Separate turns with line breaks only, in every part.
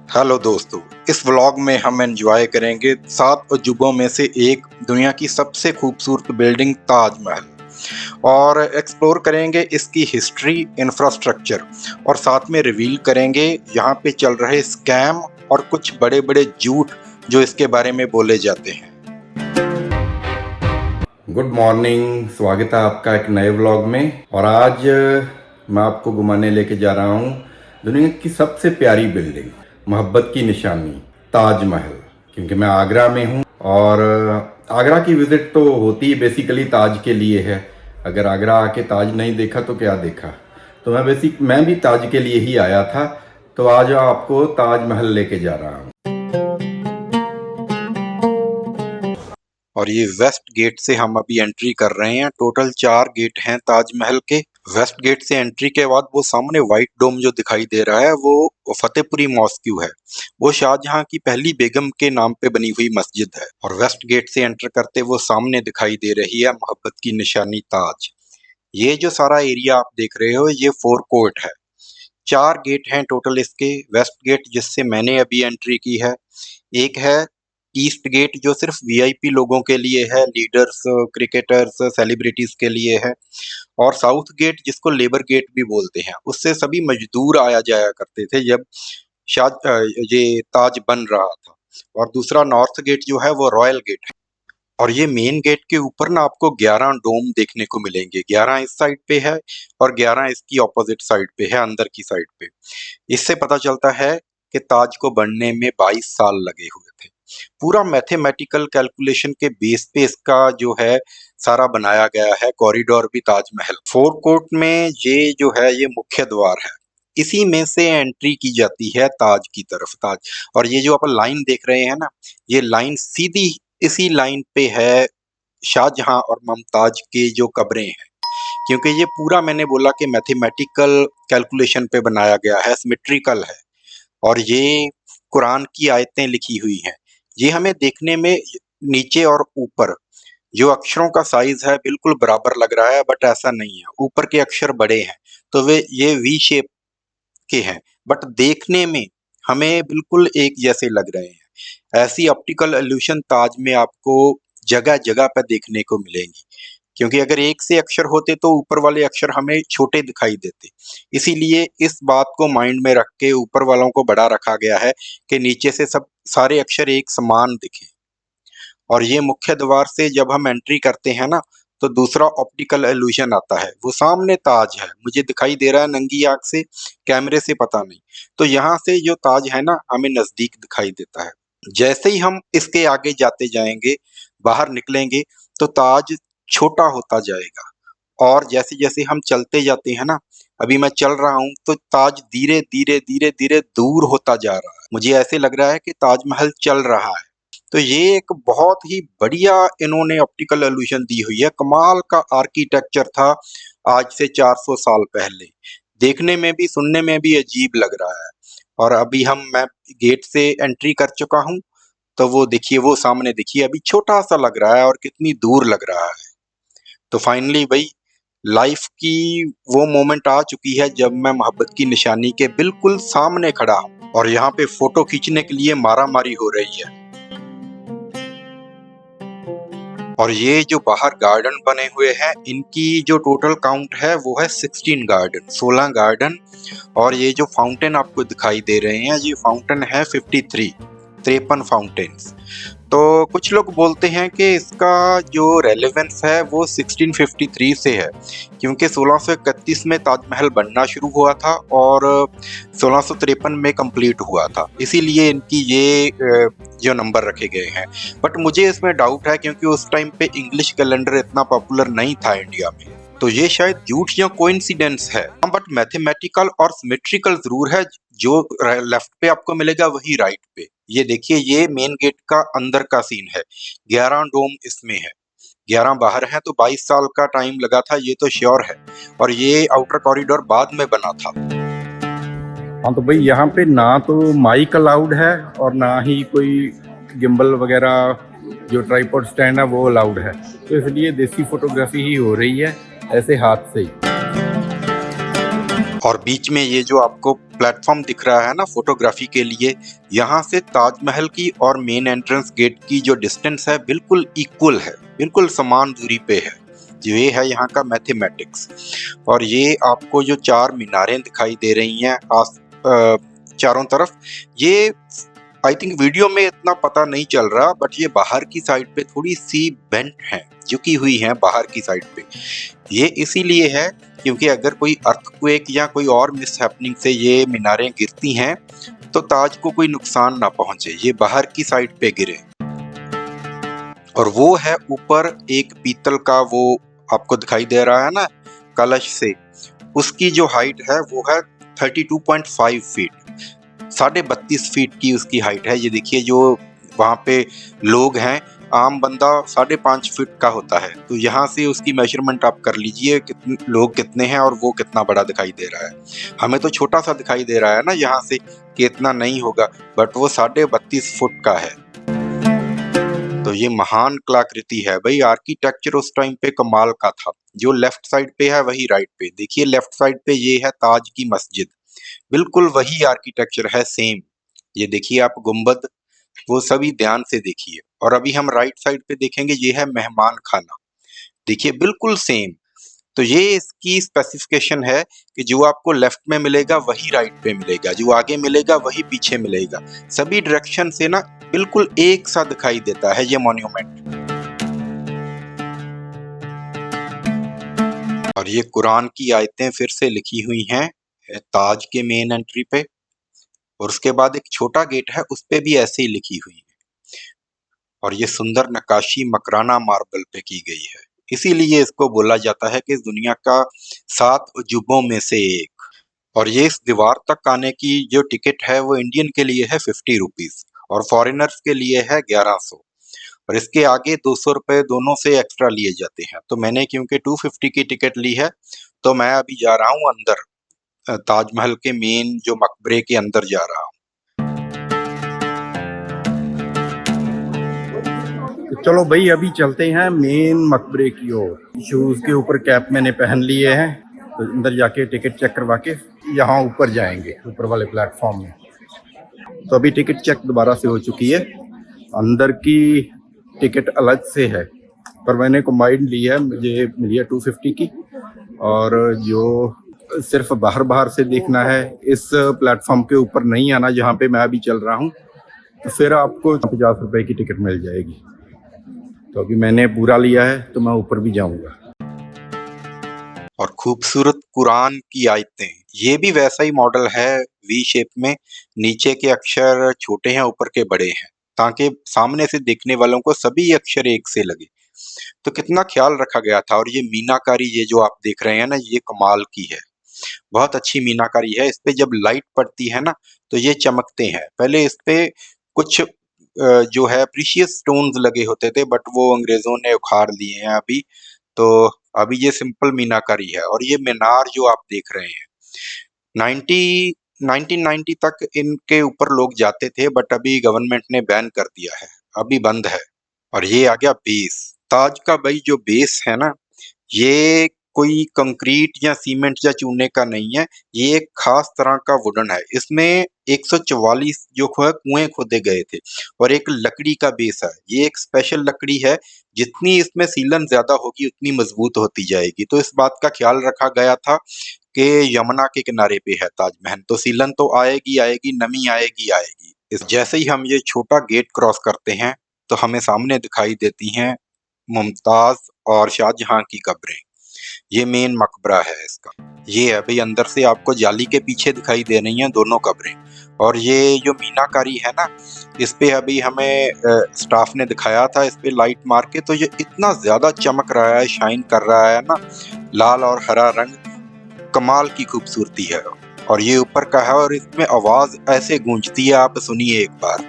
Hello दोस्तों, इस vlog में हम एंजॉय करेंगे 7 अजूबों में से एक दुनिया की सबसे खूबसूरत बिल्डिंग ताजमहल और एक्सप्लोर करेंगे इसकी हिस्ट्री, इंफ्रास्ट्रक्चर और साथ में रिवील करेंगे यहाँ पे चल रहे स्कैम और कुछ बड़े-बड़े झूठ जो इसके बारे में बोले जाते हैं।
गुड मॉर्निंग, स्वागत है आपका एक नए व्लॉग में। और आज मैं आपको घुमाने लेके जा रहा हूँ दुनिया की सबसे प्यारी बिल्डिंग, मोहब्बत की निशानी ताजमहल। क्योंकि मैं आगरा में हूँ और आगरा की विजिट तो होती ही बेसिकली ताज के लिए है। अगर आगरा आके ताज नहीं देखा तो क्या देखा। तो मैं भी ताज के लिए ही आया था। तो आज आपको ताजमहल लेके जा रहा हूँ।
और ये वेस्ट गेट से हम अभी एंट्री कर रहे हैं। टोटल 4 गेट हैं ताजमहल के। वेस्ट गेट से एंट्री के बाद वो सामने व्हाइट डोम जो दिखाई दे रहा है वो फतेहपुरी मॉस्क्यू है। वो शाहजहां की पहली बेगम के नाम पे बनी हुई मस्जिद है। और वेस्ट गेट से एंटर करते वो सामने दिखाई दे रही है मोहब्बत की निशानी ताज। ये जो सारा एरिया आप देख रहे हो ये फोर कोर्ट है। 4 गेट हैं टोटल इसके। वेस्ट गेट जिससे मैंने अभी एंट्री की है। एक है ईस्ट गेट जो सिर्फ वीआईपी लोगों के लिए है, लीडर्स, क्रिकेटर्स, सेलिब्रिटीज के लिए है। और साउथ गेट जिसको लेबर गेट भी बोलते हैं, उससे सभी मजदूर आया जाया करते थे जब ये ताज बन रहा था। और दूसरा नॉर्थ गेट जो है वो रॉयल गेट है। और ये मेन गेट के ऊपर ना आपको 11 डोम देखने को मिलेंगे। 11 इस साइड पे है और 11 इसकी ऑपोजिट साइड पे है, अंदर की साइड पे। इससे पता चलता है कि ताज को बनने में 22 साल लगे हुए थे। पूरा मैथमेटिकल कैलकुलेशन के बेस पे इसका जो है सारा बनाया गया है। कॉरिडोर भी ताजमहल। फोर कोर्ट में ये जो है ये मुख्य द्वार है। इसी में से एंट्री की जाती है ताज की तरफ। ताज और ये जो आप लाइन देख रहे हैं ना, ये लाइन सीधी इसी लाइन पे है शाहजहां और मुमताज के जो कब्रें हैं। क्योंकि ये पूरा मैंने बोला कि मैथमेटिकल कैलकुलेशन पे बनाया गया है, सिमेट्रिकल है। और ये कुरान की आयतें लिखी हुई हैं। ये हमें देखने में नीचे और ऊपर जो अक्षरों का साइज है बिल्कुल बराबर लग रहा है, बट ऐसा नहीं है। ऊपर के अक्षर बड़े हैं तो वे ये वी शेप के हैं, बट देखने में हमें बिल्कुल एक जैसे लग रहे हैं। ऐसी ऑप्टिकल इल्यूशन ताज में आपको जगह जगह पर देखने को मिलेंगी। क्योंकि अगर एक से अक्षर होते तो ऊपर वाले अक्षर हमें छोटे दिखाई देते। इसीलिए इस बात को माइंड में रख के ऊपर वालों को बड़ा रखा गया है कि नीचे से सब सारे अक्षर एक समान दिखें। और ये मुख्य द्वार से जब हम एंट्री करते हैं ना, तो दूसरा ऑप्टिकल इल्यूशन आता है। वो सामने ताज है, मुझे दिखाई दे रहा है नंगी आंख से, कैमरे से पता नहीं। तो यहाँ से जो ताज है ना हमें नजदीक दिखाई देता है। जैसे ही हम इसके आगे जाते जाएंगे, बाहर निकलेंगे, तो ताज छोटा होता जाएगा। और जैसे जैसे हम चलते जाते हैं ना, अभी मैं चल रहा हूँ तो ताज धीरे धीरे धीरे धीरे दूर होता जा रहा है। मुझे ऐसे लग रहा है कि ताजमहल चल रहा है। तो ये एक बहुत ही बढ़िया इन्होंने ऑप्टिकल इल्यूशन दी हुई है। कमाल का आर्किटेक्चर था आज से 400 साल पहले। देखने में भी सुनने में भी अजीब लग रहा है। और अभी मैं गेट से एंट्री कर चुका हूँ। तो वो देखिए, वो सामने देखिए, अभी छोटा सा लग रहा है और कितनी दूर लग रहा है। तो फाइनली भाई लाइफ की वो मोमेंट आ चुकी है जब मैं मोहब्बत की निशानी के बिल्कुल सामने खड़ा हूँ और यहाँ पे फोटो खींचने के लिए मारामारी हो रही है। और ये जो बाहर गार्डन बने हुए हैं, इनकी जो टोटल काउंट है वो है 16 गार्डन, 16 गार्डन। और ये जो फाउंटेन आपको दिखाई दे रहे हैं, ये फाउंटेन है 53 फाउंटेन्स। तो कुछ लोग बोलते हैं कि इसका जो रेलेवेंस है वो 1653 से है। क्योंकि 1631 में ताजमहल बनना शुरू हुआ था और 1653 में कंप्लीट हुआ था। इसीलिए इनकी ये जो नंबर रखे गए हैं। बट मुझे इसमें डाउट है क्योंकि उस टाइम पे इंग्लिश कैलेंडर इतना पॉपुलर नहीं था इंडिया में। तो ये शायद झूठ या कोइंसिडेंस है। बट मैथमेटिकल और सिमेट्रिकल जरूर है। जो लेफ्ट पे आपको मिलेगा वही राइट पे। ये देखिए, ये मेन गेट का अंदर का सीन है। 11 डोम इसमें है, 11 बाहर है। तो 22 साल का टाइम लगा था, ये तो श्योर है। और ये आउटर कॉरिडोर बाद में बना था।
हाँ, तो भाई यहाँ पे ना तो माइक अलाउड है और ना ही कोई गिम्बल वगैरह जो ट्राइपॉड स्टैंड है वो अलाउड है। तो इसलिए देसी फोटोग्राफी ही हो रही है ऐसे हाथ से ही।
और बीच में ये जो आपको प्लेटफॉर्म दिख रहा है ना फोटोग्राफी के लिए, यहाँ से ताजमहल की और मेन एंट्रेंस गेट की जो डिस्टेंस है बिल्कुल इक्वल है, बिल्कुल समान दूरी पे है। ये है यहाँ का मैथमेटिक्स। और ये आपको जो 4 मीनारें दिखाई दे रही हैं चारों तरफ, ये आई थिंक वीडियो में इतना पता नहीं चल रहा, बट ये बाहर की साइड पे थोड़ी सी बेंट है, झुकी हुई है बाहर की साइड पे। ये इसीलिए है क्योंकि अगर कोई अर्थक्वेक या कोई और मिसहैपनिंग से ये मीनारें गिरती हैं तो ताज को कोई नुकसान ना पहुंचे, ये बाहर की साइड पे गिरे। और वो है ऊपर एक पीतल का, वो आपको दिखाई दे रहा है ना कलश से, उसकी जो हाइट है वो है 32.5 फीट, 32.5 फीट की उसकी हाइट है। ये देखिए जो वहां पे लोग हैं, आम बंदा 5.5 फीट का होता है, तो यहाँ से उसकी मेजरमेंट आप कर लीजिए कितने लोग कितने हैं और वो कितना बड़ा दिखाई दे रहा है। हमें तो छोटा सा दिखाई दे रहा है ना यहाँ से कि इतना नहीं होगा, बट वो 32.5 फुट का है। तो ये महान कलाकृति है भाई, आर्किटेक्चर उस टाइम पे कमाल का था। जो लेफ्ट साइड पे है वही राइट पे, देखिए लेफ्ट साइड पे ये है ताज की मस्जिद, बिल्कुल वही आर्किटेक्चर है सेम। ये देखिए आप गुंबद, वो सभी ध्यान से देखिए। और अभी हम राइट साइड पे देखेंगे, ये है मेहमान खाना, देखिए बिल्कुल सेम। तो ये इसकी स्पेसिफिकेशन है कि जो आपको लेफ्ट में मिलेगा वही राइट पे मिलेगा, जो आगे मिलेगा वही पीछे मिलेगा, सभी डायरेक्शन से ना बिल्कुल एक सा दिखाई देता है ये मॉन्यूमेंट। और ये कुरान की आयतें फिर से लिखी हुई हैं ताज के मेन एंट्री पे, और उसके बाद एक छोटा गेट है उस पे भी ऐसे ही लिखी हुई है। और ये सुंदर नक्काशी मकराना मार्बल पे की गई है, इसीलिए इसको बोला जाता है कि इस दुनिया का 7 अजूबों में से एक। और ये इस दीवार तक आने की जो टिकट है वो इंडियन के लिए है 50 रुपीज और फॉरेनर्स के लिए है 1100। और इसके आगे 200 रुपए दोनों से एक्स्ट्रा लिए जाते हैं। तो मैंने क्योंकि 250 की टिकट ली है, तो मैं अभी जा रहा हूँ अंदर, ताजमहल के मेन जो मकबरे के अंदर जा रहा हूँ।
तो चलो भाई अभी चलते हैं मेन मकबरे की ओर। शूज के ऊपर कैप मैंने पहन लिए हैं, तो अंदर जाके टिकट चेक करवा के यहाँ ऊपर जाएंगे, ऊपर वाले प्लेटफॉर्म में। तो अभी टिकट चेक दोबारा से हो चुकी है, अंदर की टिकट अलग से है, पर मैंने कंबाइंड ली है, मुझे मिली है 250 की। और जो सिर्फ बाहर बाहर से देखना है, इस प्लेटफॉर्म के ऊपर नहीं आना जहाँ पे मैं अभी चल रहा हूँ, तो फिर आपको 50 रुपए की टिकट मिल जाएगी। तो अभी मैंने पूरा लिया है तो मैं ऊपर भी जाऊंगा।
और खूबसूरत कुरान की आयतें, ये भी वैसा ही मॉडल है वी शेप में, नीचे के अक्षर छोटे हैं ऊपर के बड़े हैं, ताकि सामने से देखने वालों को सभी अक्षर एक से लगे। तो कितना ख्याल रखा गया था। और ये मीनाकारी, ये जो आप देख रहे हैं ना, ये कमाल की है, बहुत अच्छी मीनाकारी है। इस पे जब लाइट पड़ती है ना तो ये चमकते हैं। पहले इस पे कुछ जो है प्रीशियस स्टोन्स लगे होते थे, बट वो अंग्रेजों ने उखाड़ लिए हैं अभी। तो अभी ये सिंपल मीनाकारी है। और ये मीनार जो आप देख रहे हैं, 1990 तक इनके ऊपर लोग जाते थे, बट अभी गवर्नमेंट ने बैन कर दिया है, अभी बंद है। और ये आ गया बेस, ताज का भाई जो बेस है ना, ये कोई कंक्रीट या सीमेंट या चूने का नहीं है, ये एक खास तरह का वुडन है। इसमें 144 जो कुएं खोदे गए थे और एक लकड़ी का बेस है। ये एक स्पेशल लकड़ी है, जितनी इसमें सीलन ज्यादा होगी उतनी मजबूत होती जाएगी। तो इस बात का ख्याल रखा गया था कि यमुना के किनारे पे है ताजमहल, तो सीलन तो आएगी आएगी, नमी आएगी आएगी। इस जैसे ही हम ये छोटा गेट क्रॉस करते हैं तो हमें सामने दिखाई देती हैं मुमताज और शाहजहां की कब्रें। ये मेन मकबरा है इसका। ये है भाई, अंदर से आपको जाली के पीछे दिखाई दे रही हैं दोनों कब्रें। और ये जो मीनाकारी है ना, इस पे अभी हमें स्टाफ ने दिखाया था, इस पे लाइट मार के, तो ये इतना ज्यादा चमक रहा है, शाइन कर रहा है ना, लाल और हरा रंग, कमाल की खूबसूरती है। और ये ऊपर का है और इसमें आवाज ऐसे गूंजती है, आप सुनिए एक बार।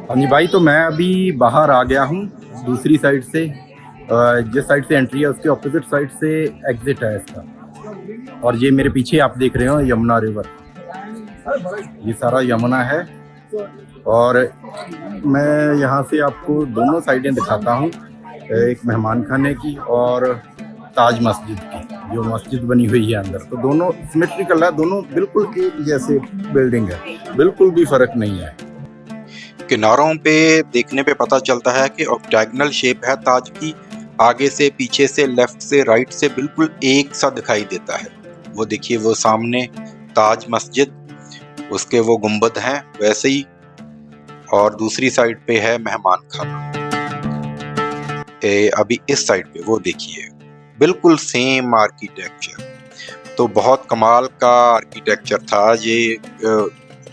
हाँ जी भाई, तो मैं अभी बाहर आ गया हूँ दूसरी साइड से। जिस साइड से एंट्री है उसके ऑपोजिट साइड से एग्जिट है इसका। और ये मेरे पीछे आप देख रहे हो यमुना रिवर, ये सारा यमुना है। और मैं यहाँ से आपको दोनों साइडें दिखाता हूँ, एक मेहमान खाने की और ताज मस्जिद की, जो मस्जिद बनी हुई है अंदर। तो दोनों सिमेट्रिकल है, दोनों बिल्कुल एक जैसे बिल्डिंग है, बिल्कुल भी फर्क नहीं है।
किनारों पे देखने पे पता चलता है कि ऑक्टेगनल शेप है ताज की, आगे से, पीछे से, लेफ्ट से, राइट से बिल्कुल एक सा दिखाई देता है। वो देखिए, वो सामने ताज मस्जिद, उसके वो गुंबद हैं वैसे ही, और दूसरी साइड पे है मेहमान खाना। अभी इस साइड पे वो देखिए, बिल्कुल सेम आर्किटेक्चर। तो बहुत कमाल का आर्किटेक्चर था ये,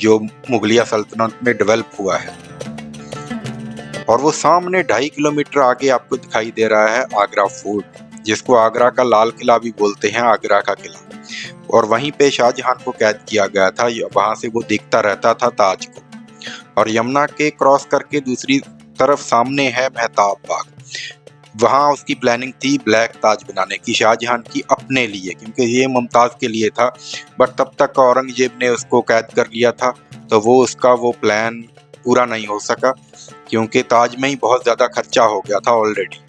जो मुगलिया सल्तनत में डेवलप हुआ है। और वो सामने 2.5 किलोमीटर आगे आपको दिखाई दे रहा है आगरा फोर्ट, जिसको आगरा का लाल किला भी बोलते हैं, आगरा का किला। और वहीं पे शाहजहां को कैद किया गया था, वहां से वो देखता रहता था ताज को। और यमुना के क्रॉस करके दूसरी तरफ सामने है मेहताब बाग, वहां उसकी प्लानिंग थी ब्लैक ताज बनाने की, शाहजहां की अपने लिए, क्योंकि ये मुमताज के लिए था। बट तब तक औरंगजेब ने उसको कैद कर लिया था, तो वो उसका वो प्लान पूरा नहीं हो सका, क्योंकि ताज में ही बहुत ज्यादा खर्चा हो गया था ऑलरेडी।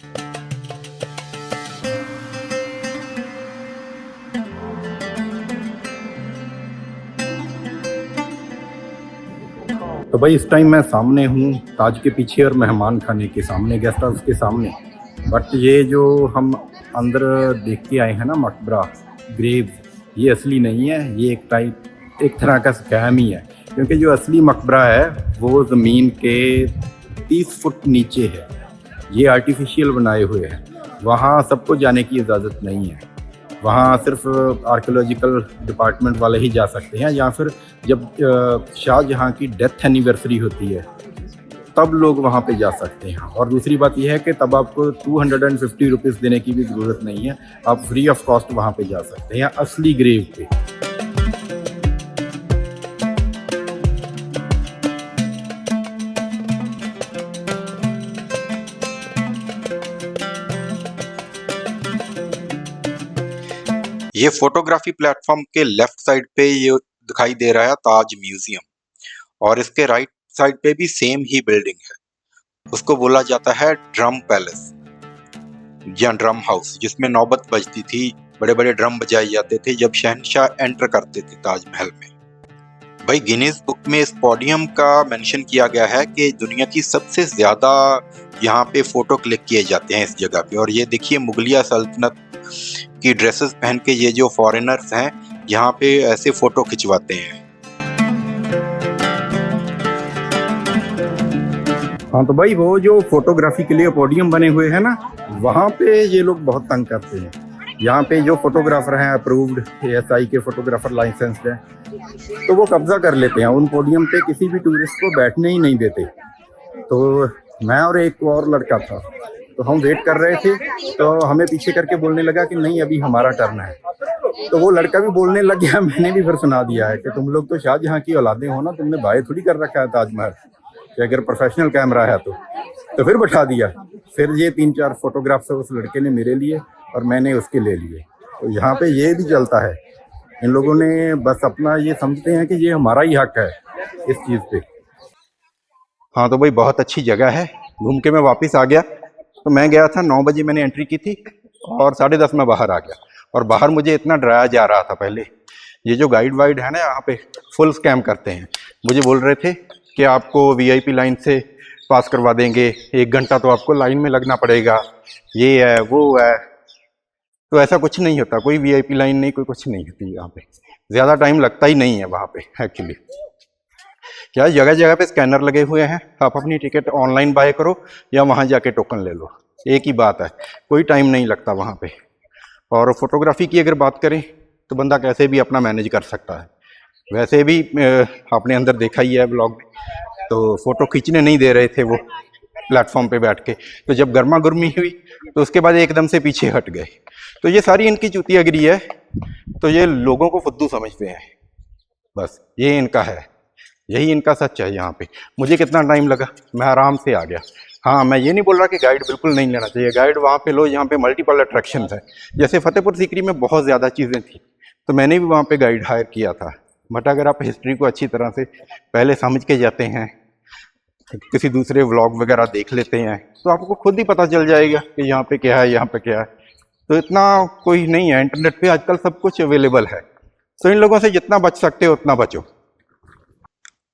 तो भाई इस टाइम मैं सामने हूँ ताज के पीछे और मेहमान खाने के सामने, गेस्ट हाउस के सामने। बट ये जो हम अंदर देख के आए हैं ना मकबरा, ग्रेव, ये असली नहीं है, ये एक तरह का स्कैम ही है। क्योंकि जो असली मकबरा है वो ज़मीन के 30 फुट नीचे है, ये आर्टिफिशियल बनाए हुए हैं। वहाँ सबको जाने की इजाज़त नहीं है, वहाँ सिर्फ आर्कियोलॉजिकल डिपार्टमेंट वाले ही जा सकते हैं, या फिर जब शाहजहां की डेथ एनिवर्सरी होती है तब लोग वहाँ पे जा सकते हैं। और दूसरी बात यह है कि तब आपको 250 रुपीज़ देने की भी ज़रूरत नहीं है, आप फ्री ऑफ कॉस्ट वहाँ पे जा सकते हैं असली ग्रेव पे।
ये फोटोग्राफी प्लेटफॉर्म के लेफ्ट साइड पे ये दिखाई दे रहा है ताज म्यूजियम, और इसके राइट साइड पे भी सेम ही बिल्डिंग है। उसको बोला जाता है ड्रम पैलेस या ड्रम हाउस, जिसमें नौबत बजती थी, बड़े बड़े ड्रम बजाए जाते थे जब शहंशाह एंटर करते थे ताजमहल में। भाई गिनीज बुक में इस पोडियम का मेंशन किया गया है कि दुनिया की सबसे ज्यादा यहाँ पे फोटो क्लिक किए जाते हैं इस जगह पे। और ये देखिए, मुगलिया सल्तनत की ड्रेसेस पहन के ये जो फॉरेनर्स हैं यहाँ पे ऐसे फोटो खिंचवाते हैं।
हाँ तो भाई वो जो फोटोग्राफी के लिए पोडियम बने हुए हैं ना, वहाँ पे ये लोग बहुत तंग करते हैं। यहाँ पे जो फोटोग्राफर हैं अप्रूव्ड ASI के फोटोग्राफर लाइसेंस्ड हैं, तो वो कब्जा कर लेते हैं उन पोडियम पे, किसी भी टूरिस्ट को बैठने ही नहीं देते। तो मैं और एक और लड़का था, तो हम वेट कर रहे थे, तो हमें पीछे करके बोलने लगा कि नहीं अभी हमारा टर्न है। तो वो लड़का भी बोलने लग गया, मैंने भी फिर सुना दिया है कि तुम लोग तो शाहजहां की औलादे हो ना, तुमने बाय थोड़ी कर रखा है ताजमहल, कि अगर प्रोफेशनल कैमरा है तो फिर बैठा दिया। फिर ये 3-4 फोटोग्राफ्स उस लड़के ने मेरे लिए और मैंने उसके ले लिए। तो यहाँ पे ये भी चलता है, इन लोगों ने बस अपना ये समझते हैं कि ये हमारा ही हक है इस चीज़ पे।
हाँ तो भाई बहुत अच्छी जगह है, घूम के मैं वापस आ गया। तो मैं गया था 9 बजे मैंने एंट्री की थी, और 10:30 में बाहर आ गया। और बाहर मुझे इतना डराया जा रहा था पहले, ये जो गाइड वाइड है ना यहाँ पे फुल स्कैम करते हैं। मुझे बोल रहे थे कि आपको VIP लाइन से पास करवा देंगे, 1 घंटा तो आपको लाइन में लगना पड़ेगा, ये है वो है। तो ऐसा कुछ नहीं होता, कोई VIP लाइन नहीं, कोई कुछ नहीं होती यहाँ पे, ज़्यादा टाइम लगता ही नहीं है वहाँ पे एक्चुअली। क्या जगह जगह पे स्कैनर लगे हुए हैं, आप अपनी टिकट ऑनलाइन बाय करो या वहाँ जाके टोकन ले लो, एक ही बात है, कोई टाइम नहीं लगता वहाँ पे। और फोटोग्राफी की अगर बात करें तो बंदा कैसे भी अपना मैनेज कर सकता है। वैसे भी आपने अंदर देखा ही है ब्लॉग में, तो फोटो खींचने नहीं दे रहे थे वो प्लेटफॉर्म पे बैठ के, तो जब गर्मा गर्मी हुई तो उसके बाद एकदम से पीछे हट गए। तो ये सारी इनकी चूतियागिरी है, तो ये लोगों को फुद्दू समझते हैं, बस ये इनका है, यही इनका सच है। यहाँ पे मुझे कितना टाइम लगा, मैं आराम से आ गया। हाँ मैं ये नहीं बोल रहा कि गाइड बिल्कुल नहीं लेना चाहिए, गाइड वहाँ पे लो, यहाँ पे मल्टीपल अट्रैक्शन है। जैसे फतेहपुर सीकरी में बहुत ज़्यादा चीज़ें थी, तो मैंने भी वहाँ पे गाइड हायर किया था, बट अगर आप हिस्ट्री को अच्छी तरह से पहले समझ के जाते हैं, किसी दूसरे व्लॉग वगैरह देख लेते हैं, तो आपको खुद ही पता चल जाएगा कि यहाँ पे क्या है, यहाँ पे क्या है। तो इतना कोई नहीं है, इंटरनेट पे आजकल सब कुछ अवेलेबल है। तो इन लोगों से जितना बच सकते हो उतना बचो।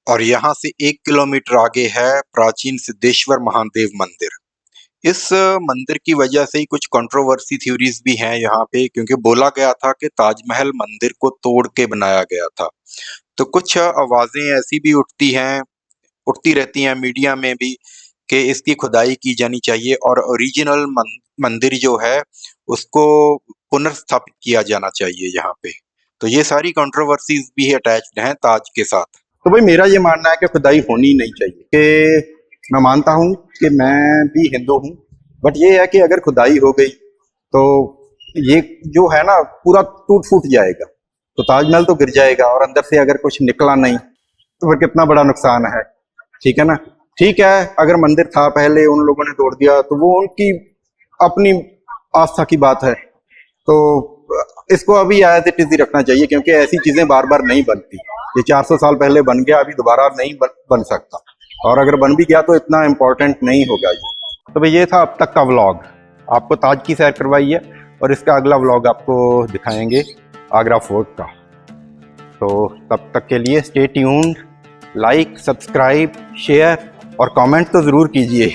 और यहाँ से 1 किलोमीटर आगे है प्राचीन सिद्धेश्वर महादेव मंदिर। इस मंदिर की वजह से ही कुछ कंट्रोवर्सी थ्योरीज भी हैं यहाँ पे, क्योंकि बोला गया था कि ताजमहल मंदिर को तोड़ के बनाया गया था। तो कुछ आवाजें ऐसी भी उठती रहती हैं मीडिया में भी कि इसकी खुदाई की जानी चाहिए और ओरिजिनल मंदिर जो है उसको पुनर्स्थापित किया जाना चाहिए यहाँ पे। तो ये सारी कंट्रोवर्सीज भी अटैच्ड हैं ताज के साथ। तो भाई मेरा ये मानना है कि खुदाई होनी नहीं चाहिए। कि मैं मानता हूँ कि मैं भी हिंदू हूँ, बट ये है कि अगर खुदाई हो गई तो ये जो है ना पूरा टूट फूट जाएगा, तो ताजमहल तो गिर जाएगा और अंदर से अगर कुछ निकला नहीं तो फिर कितना बड़ा नुकसान है। ठीक है ना। ठीक है, अगर मंदिर था पहले उन लोगों ने तोड़ दिया तो वो उनकी अपनी आस्था की बात है। तो इसको अभी एज इट इज ही रखना चाहिए, क्योंकि ऐसी चीजें बार बार नहीं बनती। ये 400 साल पहले बन गया, अभी दोबारा नहीं बन सकता, और अगर बन भी गया तो इतना इम्पोर्टेंट नहीं होगा ये। तो भाई ये था अब तक का व्लॉग। आपको ताज की सैर करवाई है और इसका अगला व्लॉग आपको दिखाएंगे आगरा फोर्ट का। तो तब तक के लिए stay tuned, like, subscribe, share और कमेंट तो ज़रूर कीजिए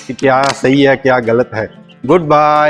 कि क्या सही है क्या गलत है। Good bye.